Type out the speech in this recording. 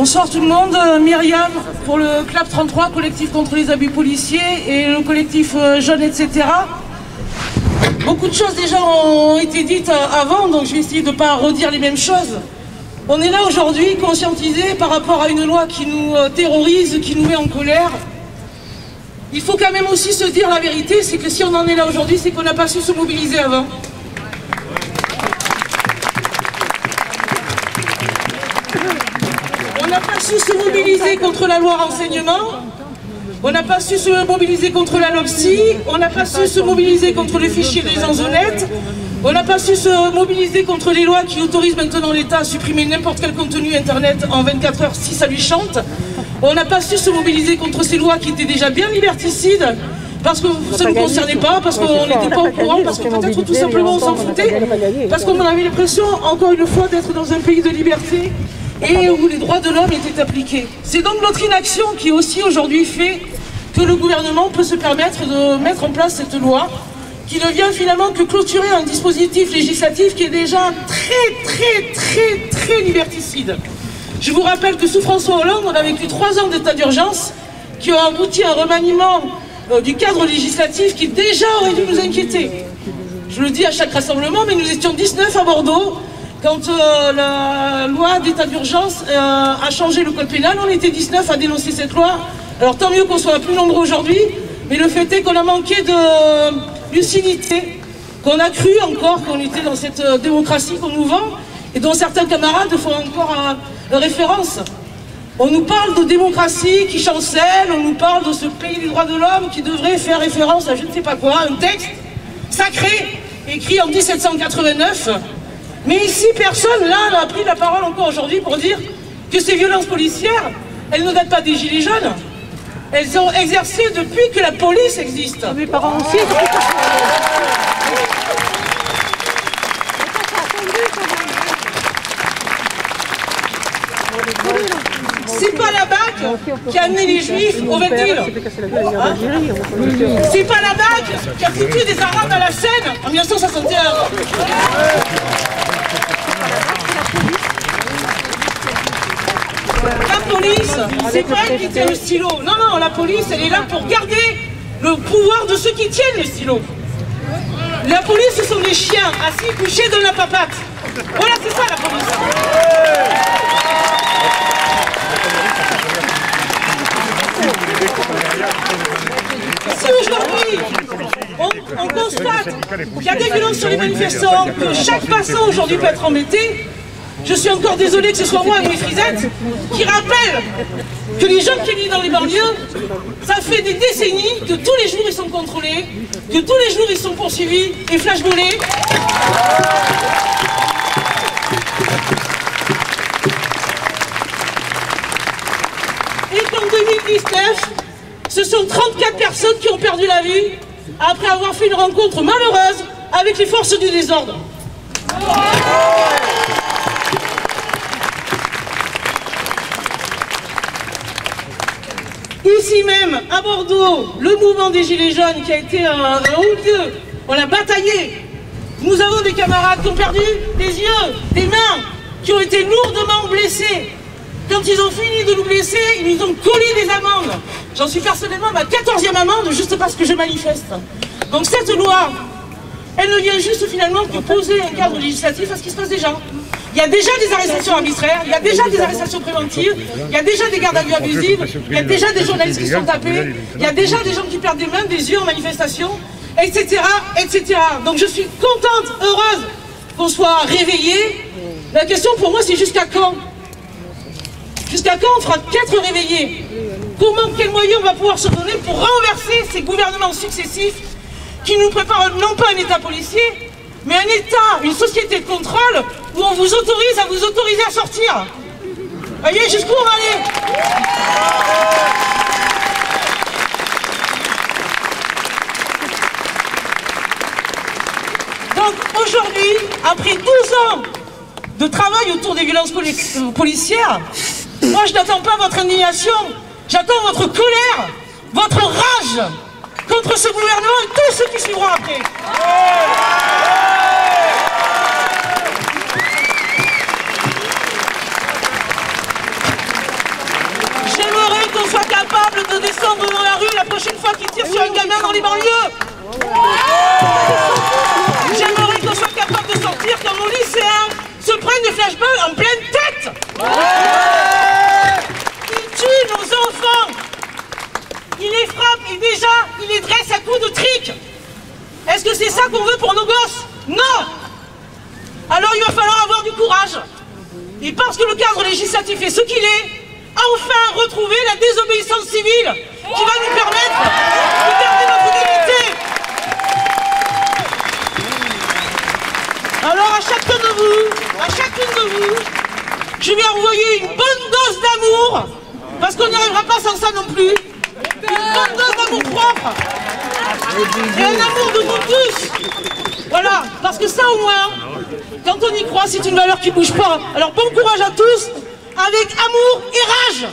Bonsoir tout le monde, Myriam pour le CLAP 33, collectif contre les abus policiers, et le collectif Jeunes, etc. Beaucoup de choses déjà ont été dites avant, donc je vais essayer de ne pas redire les mêmes choses. On est là aujourd'hui conscientisés par rapport à une loi qui nous terrorise, qui nous met en colère. Il faut quand même aussi se dire la vérité, c'est que si on en est là aujourd'hui, c'est qu'on n'a pas su se mobiliser avant. On n'a pas su se mobiliser contre la loi renseignement, on n'a pas su se mobiliser contre la LOPSI, on n'a pas su se mobiliser contre le fichier des gens honnêtes, on n'a pas su se mobiliser contre les lois qui autorisent maintenant l'État à supprimer n'importe quel contenu internet en 24 heures si ça lui chante. On n'a pas su se mobiliser contre ces lois qui étaient déjà bien liberticides, parce que ça ne nous concernait pas, parce qu'on n'était pas au courant, parce que peut-être tout simplement on s'en foutait, parce qu'on avait l'impression, encore une fois, d'être dans un pays de liberté et où les droits de l'homme étaient appliqués. C'est donc notre inaction qui aussi aujourd'hui fait que le gouvernement peut se permettre de mettre en place cette loi qui ne vient finalement que clôturer un dispositif législatif qui est déjà très liberticide. Je vous rappelle que sous François Hollande, on a vécu 3 ans d'état d'urgence qui ont abouti à un remaniement du cadre législatif qui déjà aurait dû nous inquiéter. Je le dis à chaque rassemblement, mais nous étions 19 à Bordeaux quand la loi d'état d'urgence a changé le code pénal. On était 19 à dénoncer cette loi. Alors tant mieux qu'on soit plus nombreux aujourd'hui, mais le fait est qu'on a manqué de lucidité, qu'on a cru encore qu'on était dans cette démocratie qu'on nous vend et dont certains camarades font encore référence. On nous parle de démocratie qui chancelle, on nous parle de ce pays des droits de l'homme qui devrait faire référence à je ne sais pas quoi, un texte sacré, écrit en 1789. Mais ici, personne là n'a pris la parole encore aujourd'hui pour dire que ces violences policières, elles ne datent pas des Gilets jaunes. Elles sont exercées depuis que la police existe. Mes parents aussi. C'est pas la BAC qui a amené les Juifs au Ventile. C'est pas la BAC qui a foutu des Arabes à la Seine en 1961. La police, c'est pas elle qui tient le stylo. Non, non, la police, elle est là pour garder le pouvoir de ceux qui tiennent les stylos. La police, ce sont des chiens assis couchés dans la papate. Voilà, c'est ça la police. Si aujourd'hui on constate qu'il y a des violences sur les manifestants, que chaque passant aujourd'hui peut être embêté, je suis encore désolé que ce soit moi et mes frisettes qui rappelle que les jeunes qui vivent dans les banlieues, ça fait des décennies que tous les jours ils sont contrôlés, que tous les jours ils sont poursuivis et flashballés. Et qu'en 2019, ce sont 34 personnes qui ont perdu la vie après avoir fait une rencontre malheureuse avec les forces du désordre. Ici même, à Bordeaux, le mouvement des Gilets jaunes qui a été un haut lieu, on l'a bataillé. Nous avons des camarades qui ont perdu des yeux, des mains, qui ont été lourdement blessés. Quand ils ont fini de nous blesser, ils nous ont collé des amendes. J'en suis personnellement à ma 14e amende juste parce que je manifeste. Donc cette loi, elle ne vient juste finalement que poser un cadre législatif à ce qui se passe déjà. Il y a déjà des arrestations arbitraires, il y a déjà des arrestations préventives, il y a déjà des gardes à vue abusives, il y a déjà des journalistes qui sont tapés, il y a déjà des gens qui perdent des mains, des yeux en manifestation, etc., etc. Donc je suis contente, heureuse qu'on soit réveillés. La question pour moi c'est jusqu'à quand? Jusqu'à quand on fera 4 réveillés? Comment, quels moyens on va pouvoir se donner pour renverser ces gouvernements successifs qui nous préparent non pas un État policier, mais un État, une société de contrôle où on vous autorise à vous autoriser à sortir. Voyez jusqu'où on va aller? Donc aujourd'hui, après 12 ans de travail autour des violences policières, moi je n'attends pas votre indignation, j'attends votre colère, votre rage contre ce gouvernement et tous ceux qui suivront après. descendre dans la rue la prochaine fois qu'ils tirent sur un gamin dans les banlieues. J'aimerais qu'on soit capable de sortir quand nos lycéens se prennent des flashballs en pleine tête. Ils tuent nos enfants. Ils les frappent et déjà, ils les dressent à coups de trique. Est-ce que c'est ça qu'on veut pour nos gosses? Non. Alors il va falloir avoir du courage. Et parce que le cadre législatif est ce qu'il est, enfin retrouver la désobéissance civile qui va nous permettre de garder notre dignité. Alors à chacun de vous, à chacune de vous, je vais envoyer une bonne dose d'amour, parce qu'on n'y arrivera pas sans ça non plus. Une bonne dose d'amour propre. Et un amour de nous tous. Voilà, parce que ça au moins, quand on y croit, c'est une valeur qui ne bouge pas. Alors bon courage à tous, avec amour et rage.